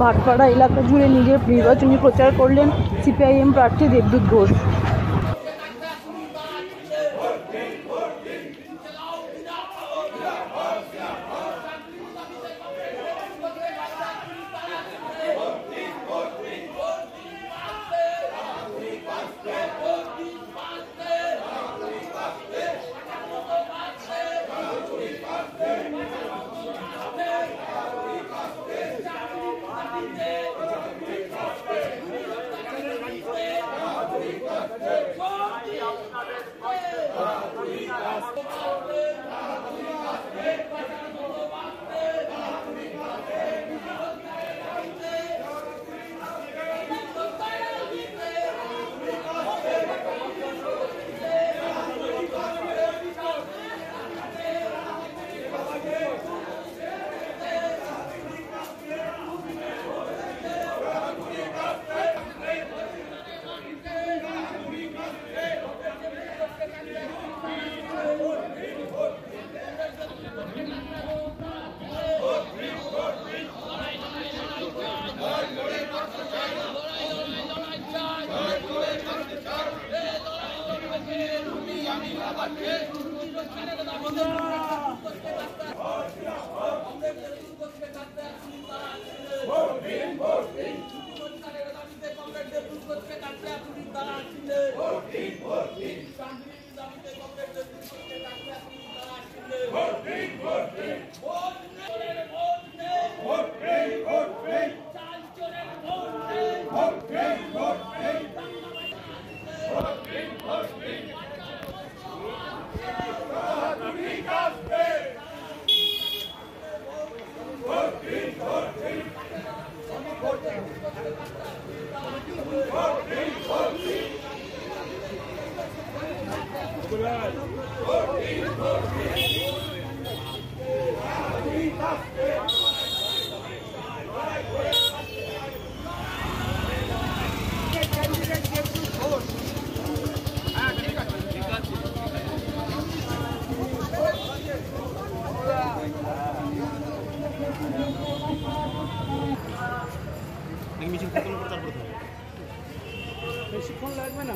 ভাটপাড়া এলাকা জুড়ে নিজের নির্বাচনী প্রচার করলেন সিপিআইএম প্রার্থী দেবদূত ঘোষ। বেশিক্ষণ লাগবে না।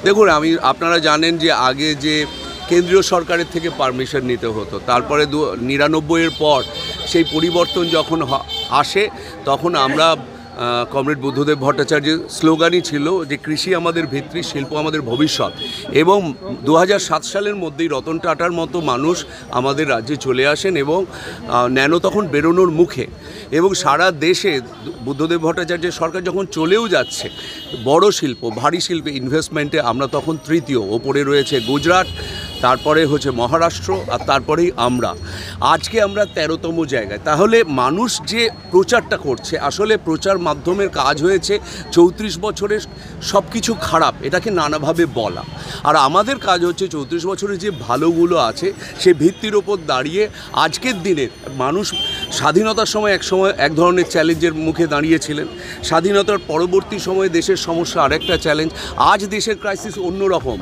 দেখুন, আপনারা জানেন যে আগে যে কেন্দ্রীয় সরকারের থেকে পারমিশন নিতে হতো, তারপরে 99-এর পর সেই পরিবর্তন যখন আসে তখন আমরা কমরেড বুদ্ধদেব ভট্টাচার্যের স্লোগানই ছিল যে কৃষি আমাদের ভিত্তি, শিল্প আমাদের ভবিষ্যৎ। এবং 2007 সালের মধ্যেই রতন টাটার মতো মানুষ আমাদের রাজ্যে চলে আসেন এবং ন্যানো তখন বেরোনোর মুখে। এবং সারা দেশে বুদ্ধদেব ভট্টাচার্যের সরকার যখন চলেও যাচ্ছে, বড় শিল্প, ভারী শিল্পে ইনভেস্টমেন্টে আমরা তখন তৃতীয়। ওপরে রয়েছে গুজরাট, তারপরে হচ্ছে মহারাষ্ট্র, আর তারপরেই আমরা। আজকে আমরা 13তম জায়গায়। তাহলে মানুষ যে প্রচারটা করছে, আসলে প্রচার মাধ্যমের কাজ হয়েছে 34 বছরের সব কিছু খারাপ এটাকে নানাভাবে বলা, আর আমাদের কাজ হচ্ছে 34 বছরের যে ভালোগুলো আছে সে ভিত্তির ওপর দাঁড়িয়ে আজকের দিনে মানুষ স্বাধীনতার সময় এক ধরনের চ্যালেঞ্জের মুখে দাঁড়িয়েছিলেন, স্বাধীনতার পরবর্তী সময়ে দেশের সমস্যা আরেকটা চ্যালেঞ্জ, আজ দেশের ক্রাইসিস অন্যরকম,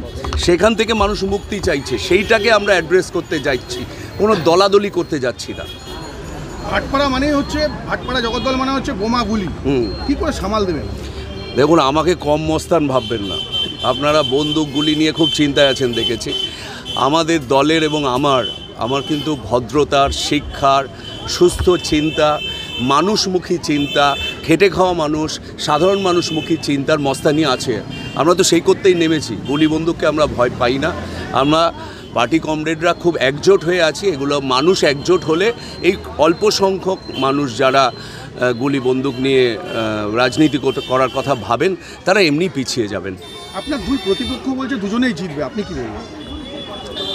সেখান থেকে মানুষ মুক্তি চাইছে, সেইটাকে আমরা অ্যাড্রেস করতে যাচ্ছি, কোনো দলাদলি করতে যাচ্ছি না। ভাটপাড়া মানে হচ্ছে, ভাটপাড়া জগদ্দল মানে হচ্ছে বোমা গুলি, কি করে সামাল দেবেন? দেখুন, আমাকে কম মস্তান ভাববেন না, আপনারা বন্দুক গুলি নিয়ে খুব চিন্তায় আছেন দেখেছি। আমাদের দলের এবং আমার কিন্তু ভদ্রতার, শিক্ষার, সুস্থ চিন্তা, মানুষমুখী চিন্তা, খেটে খাওয়া মানুষ, সাধারণ মানুষমুখী চিন্তার মস্তানি আছে। আমরা তো সেই করতেই নেমেছি, গুলি বন্দুককে আমরা ভয় পাই না। আমরা পার্টি কমরেডরা খুব একজোট হয়ে আছি। এগুলো মানুষ একজোট হলে, এই অল্প সংখ্যক মানুষ যারা গুলি বন্দুক নিয়ে রাজনীতি করার কথা ভাবেন, তারা এমনি পিছিয়ে যাবেন। আপনার দুই প্রতিপক্ষ বলছে দুজনেই জিতবে, আপনি কি বলবেন?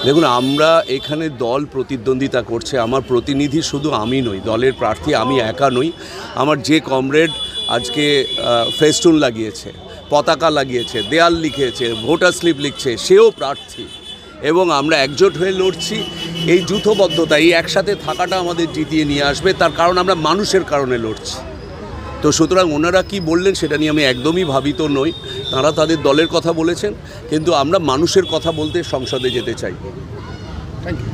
দেখুন, আমরা এখানে দল প্রতিদ্বন্দ্বিতা করছে। আমার প্রতিনিধি শুধু আমি নই, দলের প্রার্থী আমি একা নই। আমার যে কমরেড আজকে ফেস্টুন লাগিয়েছে, পতাকা লাগিয়েছে, দেয়াল লিখেছে, ভোটার স্লিপ লিখছে, সেও প্রার্থী। এবং আমরা একজোট হয়ে লড়ছি। এই যূথবদ্ধতা, এই একসাথে থাকাটা আমাদের জিতিয়ে নিয়ে আসবে। তার কারণ আমরা মানুষের কারণে লড়ছি। তো সুতরাং ওনারা কি বললেন সেটা নিয়ে আমি একদমই ভাবিত নই। তারা তাদের দলের কথা বলেছেন, কিন্তু আমরা মানুষের কথা বলতে সংসদে যেতে চাই। Thank you.